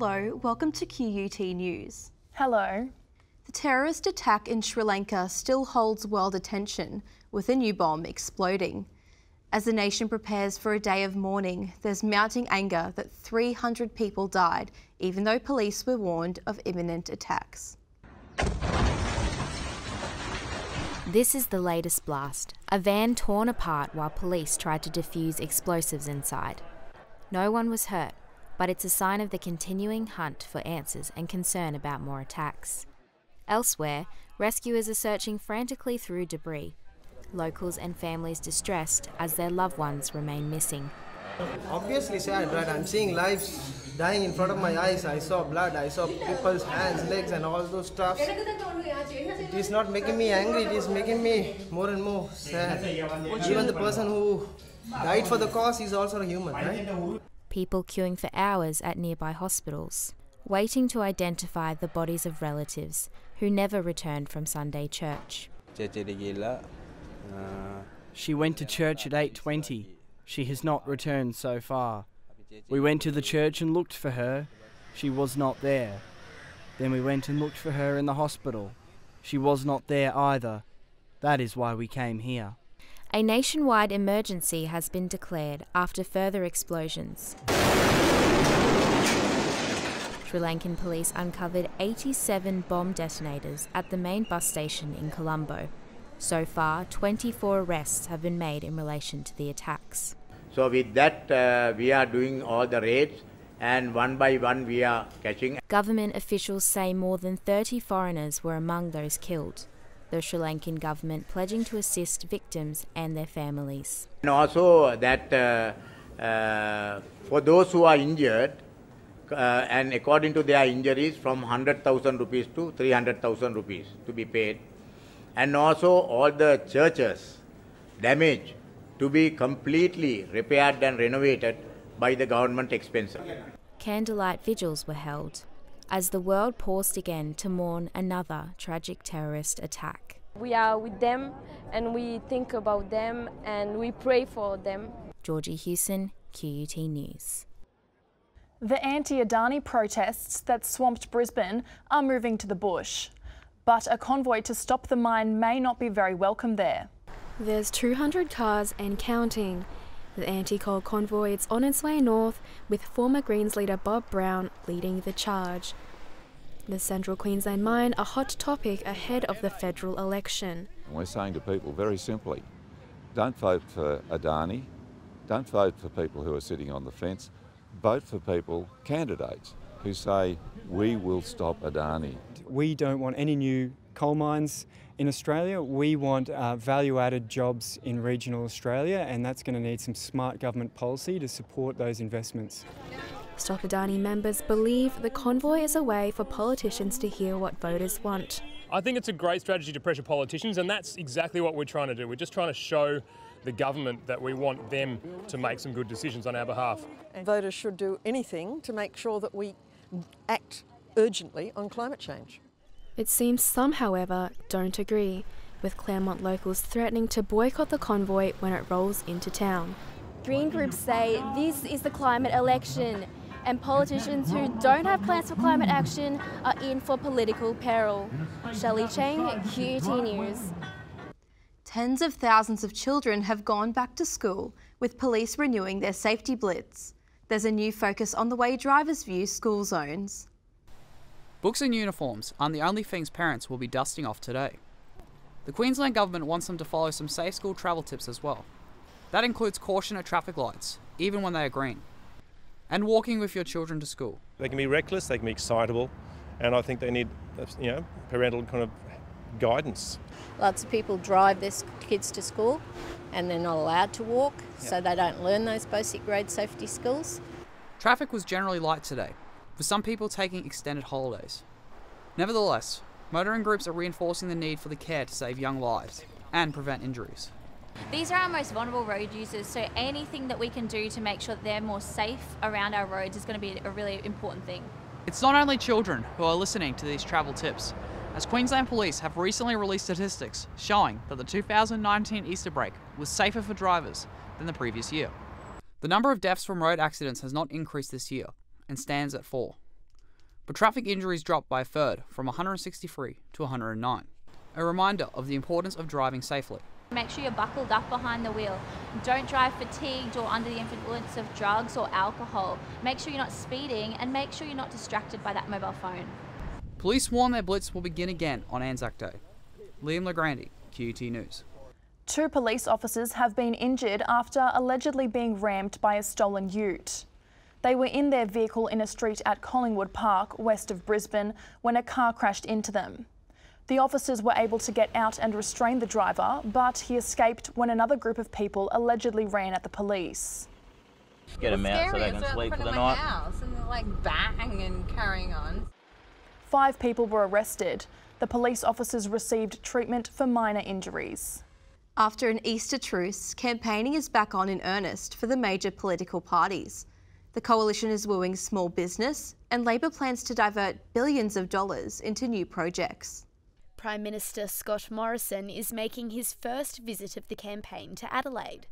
Hello, welcome to QUT News. Hello. The terrorist attack in Sri Lanka still holds world attention, with a new bomb exploding. As the nation prepares for a day of mourning, there's mounting anger that 300 people died, even though police were warned of imminent attacks. This is the latest blast, a van torn apart while police tried to defuse explosives inside. No one was hurt, but it's a sign of the continuing hunt for answers and concern about more attacks. Elsewhere, rescuers are searching frantically through debris. Locals and families distressed as their loved ones remain missing. Obviously sad, right? I'm seeing lives dying in front of my eyes. I saw blood, I saw people's hands, legs and all those stuff. It is not making me angry, it is making me more and more sad. Even the person who died for the cause is also a human, right? People queuing for hours at nearby hospitals, waiting to identify the bodies of relatives who never returned from Sunday church. She went to church at 8:20. She has not returned so far. We went to the church and looked for her. She was not there. Then we went and looked for her in the hospital. She was not there either. That is why we came here. A nationwide emergency has been declared after further explosions. Sri Lankan police uncovered 87 bomb detonators at the main bus station in Colombo. So far, 24 arrests have been made in relation to the attacks. So with that, we are doing all the raids, and one by one we are catching. Government officials say more than 30 foreigners were among those killed. The Sri Lankan government pledging to assist victims and their families. And also that for those who are injured, and according to their injuries, from 100,000 rupees to 300,000 rupees to be paid. And also all the churches damaged to be completely repaired and renovated by the government expense. Candlelight vigils were held as the world paused again to mourn another tragic terrorist attack. We are with them and we think about them and we pray for them. Georgie Hewson, QUT News. The Anti Adani protests that swamped Brisbane are moving to the bush, but a convoy to stop the mine may not be very welcome there. There's 200 cars and counting. The anti-coal convoy is on its way north, with former Greens leader Bob Brown leading the charge. The Central Queensland mine a hot topic ahead of the federal election. We're saying to people very simply, don't vote for Adani, don't vote for people who are sitting on the fence, vote for people, candidates, who say, we will stop Adani. We don't want any new coal mines in Australia. We want value-added jobs in regional Australia, and that's going to need some smart government policy to support those investments. Stop Adani members believe the convoy is a way for politicians to hear what voters want. I think it's a great strategy to pressure politicians, and that's exactly what we're trying to do. We're just trying to show the government that we want them to make some good decisions on our behalf. And voters should do anything to make sure that we act urgently on climate change. It seems some, however, don't agree, with Claremont locals threatening to boycott the convoy when it rolls into town. Green groups say this is the climate election and politicians who don't have plans for climate action are in for political peril. Shelley Chang, QUT News. Tens of thousands of children have gone back to school, with police renewing their safety blitz. There's a new focus on the way drivers view school zones. Books and uniforms aren't the only things parents will be dusting off today. The Queensland Government wants them to follow some safe school travel tips as well. That includes caution at traffic lights, even when they are green, and walking with your children to school. They can be reckless, they can be excitable, and I think they need, parental kind of guidance. Lots of people drive their kids to school and they're not allowed to walk, so they don't learn those basic road safety skills. Traffic was generally light today, with some people taking extended holidays. Nevertheless, motoring groups are reinforcing the need for the care to save young lives and prevent injuries. These are our most vulnerable road users, so anything that we can do to make sure that they're more safe around our roads is going to be a really important thing. It's not only children who are listening to these travel tips, as Queensland Police have recently released statistics showing that the 2019 Easter break was safer for drivers than the previous year. The number of deaths from road accidents has not increased this year and stands at 4. for traffic injuries dropped by a third from 163 to 109. A reminder of the importance of driving safely. Make sure you're buckled up behind the wheel. Don't drive fatigued or under the influence of drugs or alcohol. Make sure you're not speeding and make sure you're not distracted by that mobile phone. Police warn their blitz will begin again on Anzac Day. Liam Legrandi, QUT News. 2 police officers have been injured after allegedly being rammed by a stolen ute. They were in their vehicle in a street at Collingwood Park, west of Brisbane, when a car crashed into them. The officers were able to get out and restrain the driver, but he escaped when another group of people allegedly ran at the police. Get them out so they can sleep for the night. House and they're like bang and carrying on. 5 people were arrested. The police officers received treatment for minor injuries. After an Easter truce, campaigning is back on in earnest for the major political parties. The coalition is wooing small business, and Labor plans to divert billions of dollars into new projects. Prime Minister Scott Morrison is making his first visit of the campaign to Adelaide.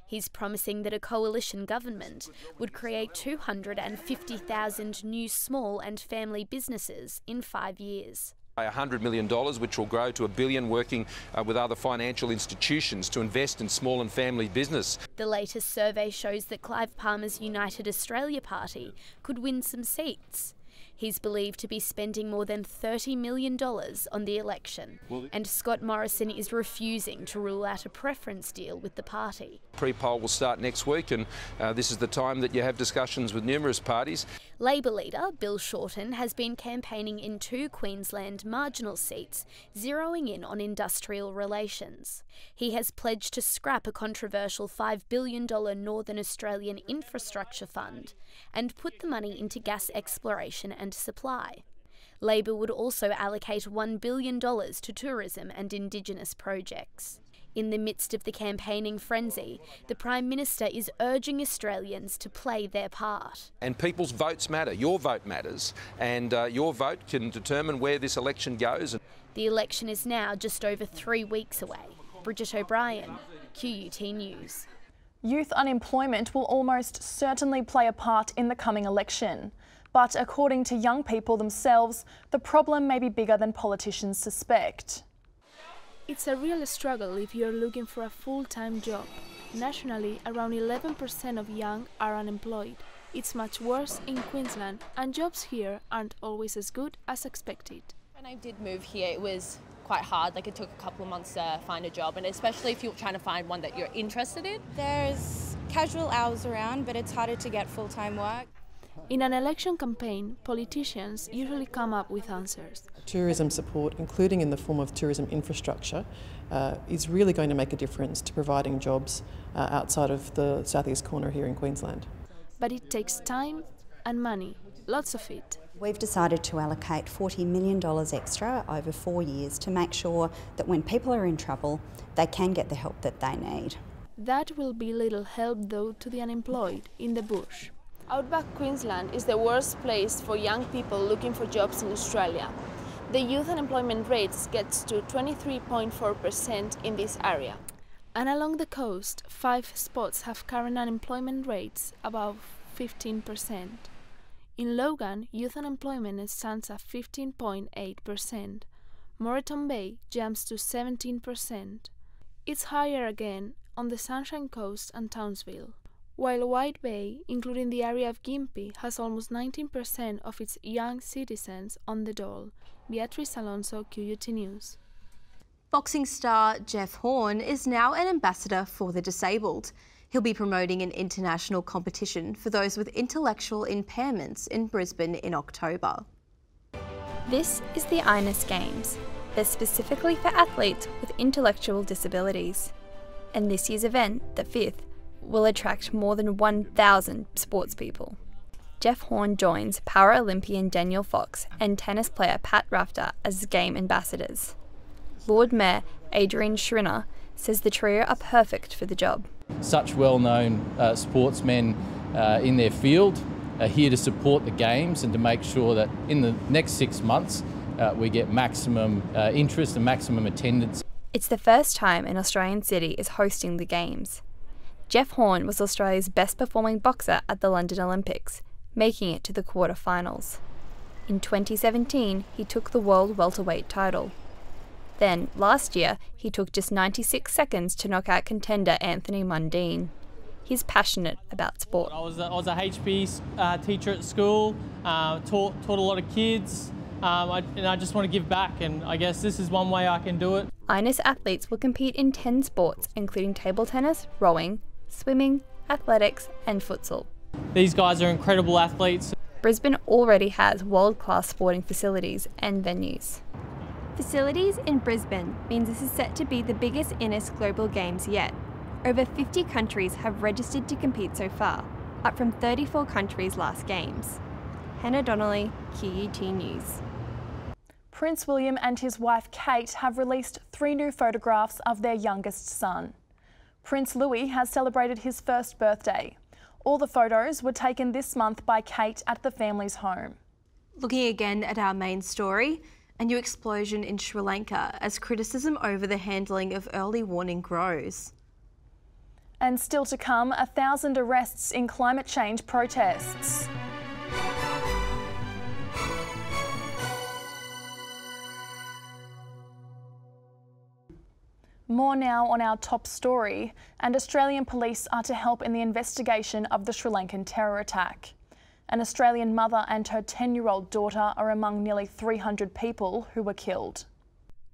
He's promising that a coalition government would create 250,000 new small and family businesses in 5 years. $100 million, which will grow to $1 billion, working with other financial institutions to invest in small and family business. The latest survey shows that Clive Palmer's United Australia Party could win some seats. He's believed to be spending more than $30 million on the election, and Scott Morrison is refusing to rule out a preference deal with the party. Pre-poll will start next week, and this is the time that you have discussions with numerous parties. Labor leader Bill Shorten has been campaigning in 2 Queensland marginal seats, zeroing in on industrial relations. He has pledged to scrap a controversial $5 billion Northern Australian infrastructure fund and put the money into gas exploration and supply. Labor would also allocate $1 billion to tourism and Indigenous projects. In the midst of the campaigning frenzy, the Prime Minister is urging Australians to play their part. And people's votes matter. Your vote matters, and your vote can determine where this election goes. The election is now just over 3 weeks away. Bridget O'Brien, QUT News. Youth unemployment will almost certainly play a part in the coming election. But according to young people themselves, the problem may be bigger than politicians suspect. It's a real struggle if you're looking for a full-time job. Nationally, around 11% of young are unemployed. It's much worse in Queensland, and jobs here aren't always as good as expected. When I did move here, it was quite hard. Like, it took a couple of months to find a job, and especially if you're trying to find one that you're interested in. There's casual hours around, but it's harder to get full-time work. In an election campaign, politicians usually come up with answers. Tourism support, including in the form of tourism infrastructure, is really going to make a difference to providing jobs outside of the southeast corner here in Queensland. But it takes time and money, lots of it. We've decided to allocate $40 million extra over 4 years to make sure that when people are in trouble, they can get the help that they need. That will be little help, though, to the unemployed in the bush. Outback Queensland is the worst place for young people looking for jobs in Australia. The youth unemployment rate gets to 23.4% in this area. And along the coast, 5 spots have current unemployment rates above 15%. In Logan, youth unemployment stands at 15.8%. Moreton Bay jumps to 17%. It's higher again on the Sunshine Coast and Townsville. While White Bay, including the area of Gympie, has almost 19% of its young citizens on the dole. Beatrice Alonso, QUT News. Boxing star Jeff Horn is now an ambassador for the disabled. He'll be promoting an international competition for those with intellectual impairments in Brisbane in October. This is the earnest Games. They're specifically for athletes with intellectual disabilities. And this year's event, the 5th, will attract more than 1,000 sports people. Jeff Horn joins Paralympian Daniel Fox and tennis player Pat Rafter as game ambassadors. Lord Mayor Adrian Schrinner says the trio are perfect for the job. Such well-known sportsmen in their field are here to support the Games and to make sure that in the next 6 months we get maximum interest and maximum attendance. It's the first time an Australian city is hosting the Games. Jeff Horn was Australia's best performing boxer at the London Olympics, making it to the quarterfinals. In 2017, he took the world welterweight title. Then, last year, he took just 96 seconds to knock out contender Anthony Mundine. He's passionate about sport. I was a HB teacher at school, taught a lot of kids, and I just want to give back, and I guess this is one way I can do it. earnest athletes will compete in 10 sports, including table tennis, rowing, swimming, athletics, and futsal. These guys are incredible athletes. Brisbane already has world-class sporting facilities and venues. Facilities in Brisbane means this is set to be the biggest earnest global games yet. Over 50 countries have registered to compete so far, up from 34 countries last games. Hannah Donnelly, QUT News. Prince William and his wife Kate have released 3 new photographs of their youngest son. Prince Louis has celebrated his first birthday. All the photos were taken this month by Kate at the family's home. Looking again at our main story, a new explosion in Sri Lanka as criticism over the handling of early warning grows. And still to come, 1,000 arrests in climate change protests. More now on our top story, and Australian police are to help in the investigation of the Sri Lankan terror attack. An Australian mother and her 10-year-old daughter are among nearly 300 people who were killed.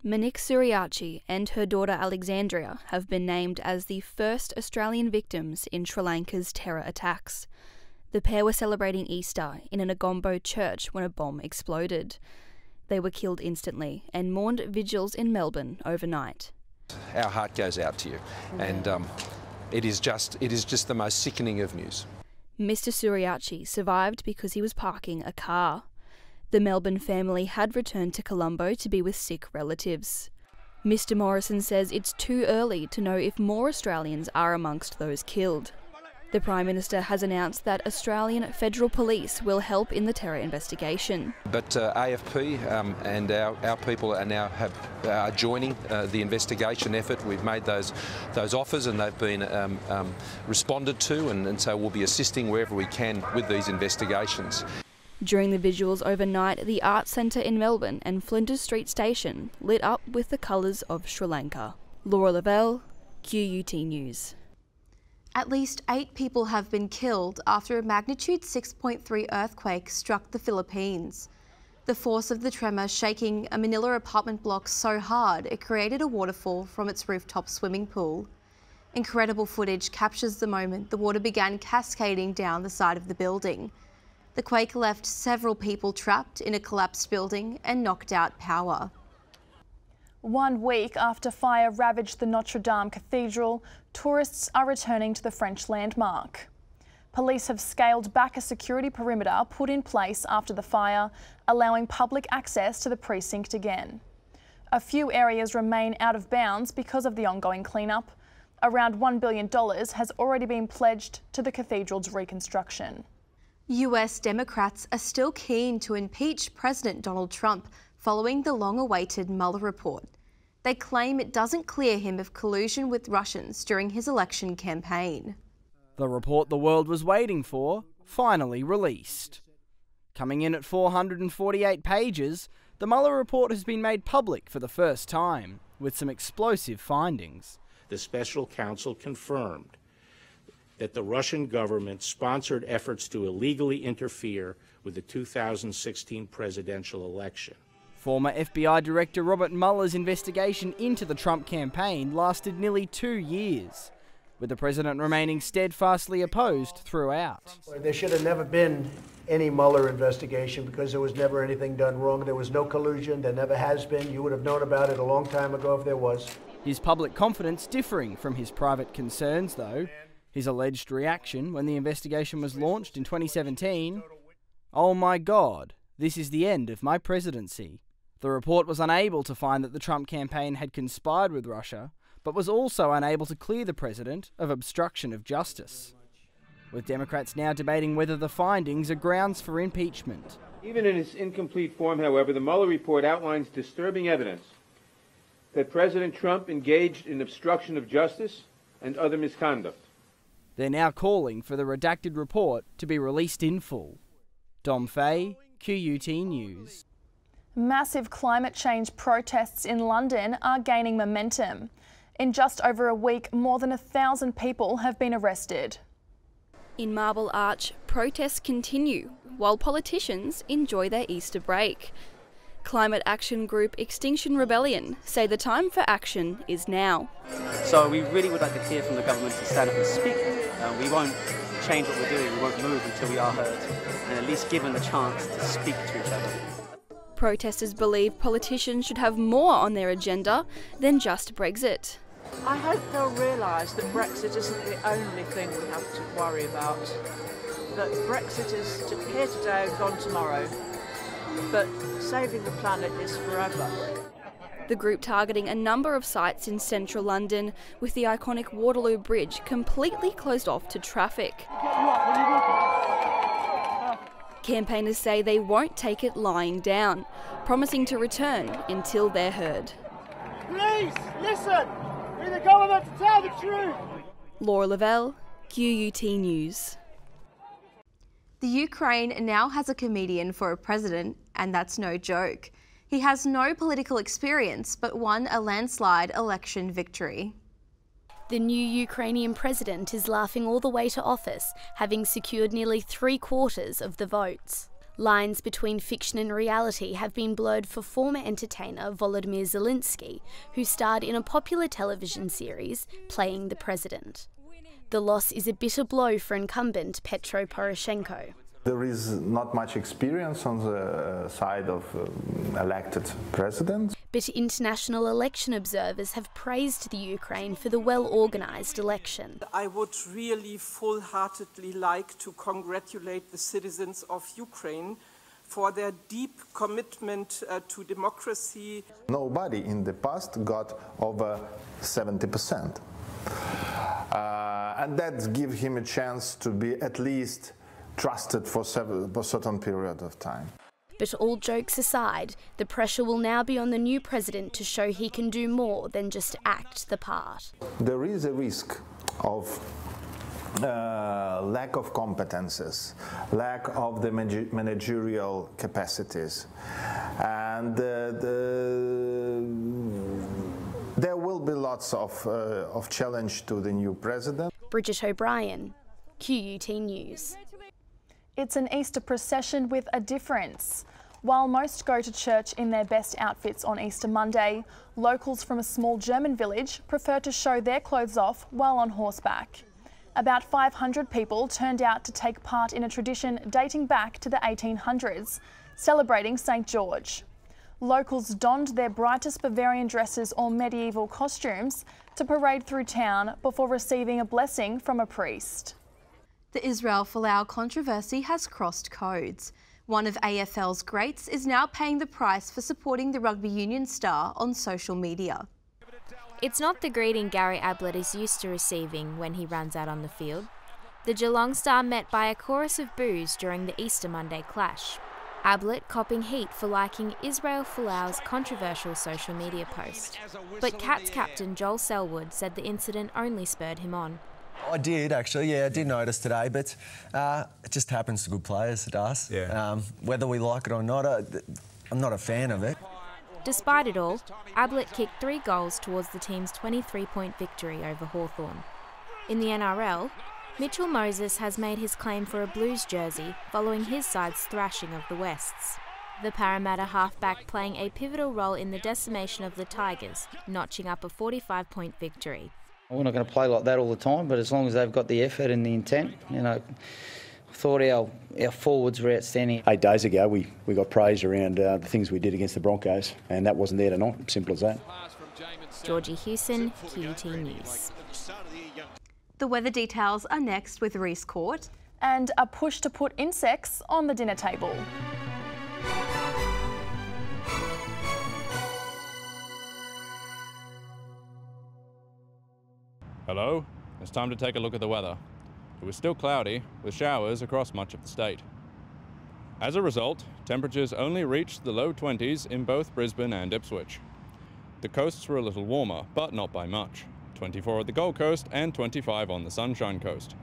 Monique Suriachi and her daughter Alexandria have been named as the first Australian victims in Sri Lanka's terror attacks. The pair were celebrating Easter in an Colombo church when a bomb exploded. They were killed instantly and mourned vigils in Melbourne overnight. Our heart goes out to you, and it is just the most sickening of news. Mr. Suriachi survived because he was parking a car. The Melbourne family had returned to Colombo to be with sick relatives. Mr. Morrison says it's too early to know if more Australians are amongst those killed. The Prime Minister has announced that Australian Federal Police will help in the terror investigation. But AFP and our people are now joining the investigation effort. We've made those offers and they've been responded to, and so we'll be assisting wherever we can with these investigations. During the visuals overnight, the Arts Centre in Melbourne and Flinders Street Station lit up with the colours of Sri Lanka. Laura Lavelle, QUT News. At least 8 people have been killed after a magnitude 6.3 earthquake struck the Philippines. The force of the tremor shaking a Manila apartment block so hard it created a waterfall from its rooftop swimming pool. Incredible footage captures the moment the water began cascading down the side of the building. The quake left several people trapped in a collapsed building and knocked out power. 1 week after fire ravaged the Notre Dame Cathedral, tourists are returning to the French landmark. Police have scaled back a security perimeter put in place after the fire, allowing public access to the precinct again. A few areas remain out of bounds because of the ongoing cleanup. Around $1 billion has already been pledged to the cathedral's reconstruction. US Democrats are still keen to impeach President Donald Trump following the long-awaited Mueller report. They claim it doesn't clear him of collusion with Russians during his election campaign. The report the world was waiting for, finally released. Coming in at 448 pages, the Mueller report has been made public for the first time, with some explosive findings. The special counsel confirmed that the Russian government sponsored efforts to illegally interfere with the 2016 presidential election. Former FBI Director Robert Mueller's investigation into the Trump campaign lasted nearly 2 years, with the president remaining steadfastly opposed throughout. There should have never been any Mueller investigation because there was never anything done wrong. There was no collusion. There never has been. You would have known about it a long time ago if there was. His public confidence differing from his private concerns, though. His alleged reaction when the investigation was launched in 2017, "Oh my God, this is the end of my presidency." The report was unable to find that the Trump campaign had conspired with Russia, but was also unable to clear the president of obstruction of justice. With Democrats now debating whether the findings are grounds for impeachment. Even in its incomplete form, however, the Mueller report outlines disturbing evidence that President Trump engaged in obstruction of justice and other misconduct. They're now calling for the redacted report to be released in full. Dom Fay, QUT News. Massive climate change protests in London are gaining momentum. In just over a week, more than 1,000 people have been arrested. In Marble Arch, protests continue while politicians enjoy their Easter break. Climate action group Extinction Rebellion say the time for action is now. So we really would like to hear from the government to stand up and speak. We won't change what we're doing, we won't move until we are heard, and at least given the chance to speak to each other. Protesters believe politicians should have more on their agenda than just Brexit. I hope they'll realise that Brexit isn't the only thing we have to worry about. That Brexit is here today and gone tomorrow, but saving the planet is forever. The group targeting a number of sites in central London, with the iconic Waterloo Bridge completely closed off to traffic. Campaigners say they won't take it lying down, promising to return until they're heard. Please, listen! We the government to tell the truth! Laura Lavelle, QUT News. The Ukraine now has a comedian for a president, and that's no joke. He has no political experience, but won a landslide election victory. The new Ukrainian president is laughing all the way to office, having secured nearly 3/4 of the votes. Lines between fiction and reality have been blurred for former entertainer Volodymyr Zelensky, who starred in a popular television series playing the president. The loss is a bitter blow for incumbent Petro Poroshenko. There is not much experience on the side of elected presidents. But international election observers have praised the Ukraine for the well-organised election. I would really full-heartedly like to congratulate the citizens of Ukraine for their deep commitment to democracy. Nobody in the past got over 70%. And that gives him a chance to be at least trusted for a certain period of time. But all jokes aside, the pressure will now be on the new president to show he can do more than just act the part. There is a risk of lack of competences, lack of the managerial capacities, and there will be lots of challenge to the new president. Bridget O'Brien, QUT News. It's an Easter procession with a difference. While most go to church in their best outfits on Easter Monday, locals from a small German village prefer to show their clothes off while on horseback. About 500 people turned out to take part in a tradition dating back to the 1800s, celebrating St. George. Locals donned their brightest Bavarian dresses or medieval costumes to parade through town before receiving a blessing from a priest. The Israel-Folau controversy has crossed codes. One of AFL's greats is now paying the price for supporting the rugby union star on social media. It's not the greeting Gary Ablett is used to receiving when he runs out on the field. The Geelong star met by a chorus of boos during the Easter Monday clash. Ablett copping heat for liking Israel-Folau's controversial social media post. But Cats captain Joel Selwood said the incident only spurred him on. I did, actually, yeah, I did notice today, but it just happens to good players, it does. Yeah. Whether we like it or not, I'm not a fan of it. Despite it all, Ablett kicked 3 goals towards the team's 23-point victory over Hawthorn. In the NRL, Mitchell Moses has made his claim for a Blues jersey following his side's thrashing of the Wests. The Parramatta halfback playing a pivotal role in the decimation of the Tigers, notching up a 45-point victory. We're not going to play like that all the time, but as long as they've got the effort and the intent, you know, I thought our forwards were outstanding. 8 days ago, we got praised around the things we did against the Broncos, and that wasn't there tonight. Simple as that. Georgie Hewson, QUT News. The weather details are next with Rhys Court. And a push to put insects on the dinner table. Hello, it's time to take a look at the weather. It was still cloudy, with showers across much of the state. As a result, temperatures only reached the low 20s in both Brisbane and Ipswich. The coasts were a little warmer, but not by much. 24 at the Gold Coast and 25 on the Sunshine Coast.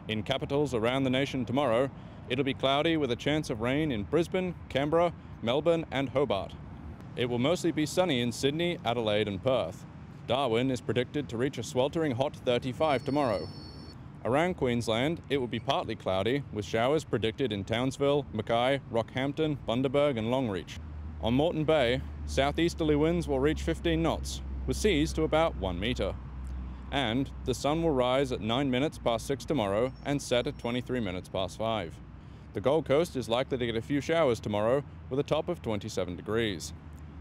In capitals around the nation tomorrow, It'll be cloudy with a chance of rain in Brisbane, Canberra, Melbourne and Hobart. It will mostly be sunny in Sydney, Adelaide and Perth. Darwin is predicted to reach a sweltering hot 35 tomorrow. Around Queensland, it will be partly cloudy, with showers predicted in Townsville, Mackay, Rockhampton, Bundaberg and Longreach. On Moreton Bay, southeasterly winds will reach 15 knots, with seas to about 1 metre. And the sun will rise at 9 minutes past 6 tomorrow and set at 23 minutes past 5. The Gold Coast is likely to get a few showers tomorrow with a top of 27 degrees.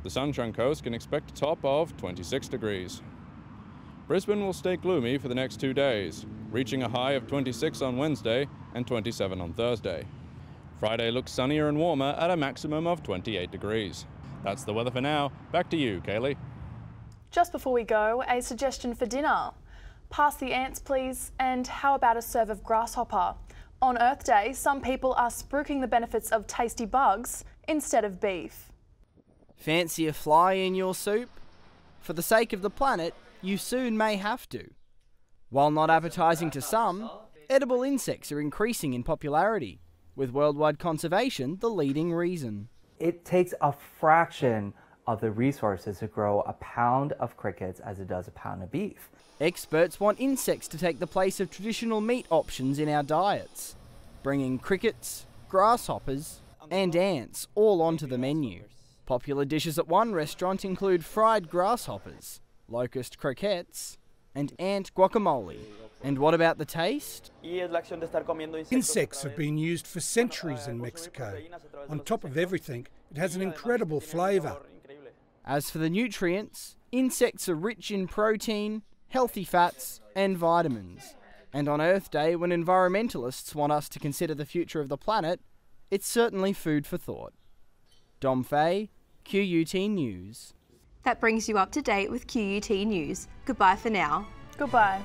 The Sunshine Coast can expect a top of 26 degrees. Brisbane will stay gloomy for the next 2 days, reaching a high of 26 on Wednesday and 27 on Thursday. Friday looks sunnier and warmer at a maximum of 28 degrees. That's the weather for now. Back to you, Kaileigh. Just before we go, a suggestion for dinner. Pass the ants, please, and how about a serve of grasshopper? On Earth Day, some people are spruiking the benefits of tasty bugs instead of beef. Fancy a fly in your soup? For the sake of the planet, you soon may have to. While not appetising to some, edible insects are increasing in popularity, with worldwide conservation the leading reason. It takes a fraction of the resources to grow a pound of crickets as it does a pound of beef. Experts want insects to take the place of traditional meat options in our diets, bringing crickets, grasshoppers and ants all onto the menu. Popular dishes at one restaurant include fried grasshoppers, locust croquettes and ant guacamole. And what about the taste? Insects have been used for centuries in Mexico. On top of everything, it has an incredible flavour. As for the nutrients, insects are rich in protein, healthy fats and vitamins. And on Earth Day, when environmentalists want us to consider the future of the planet, it's certainly food for thought. Dom Fay, QUT News. That brings you up to date with QUT News. Goodbye for now. Goodbye.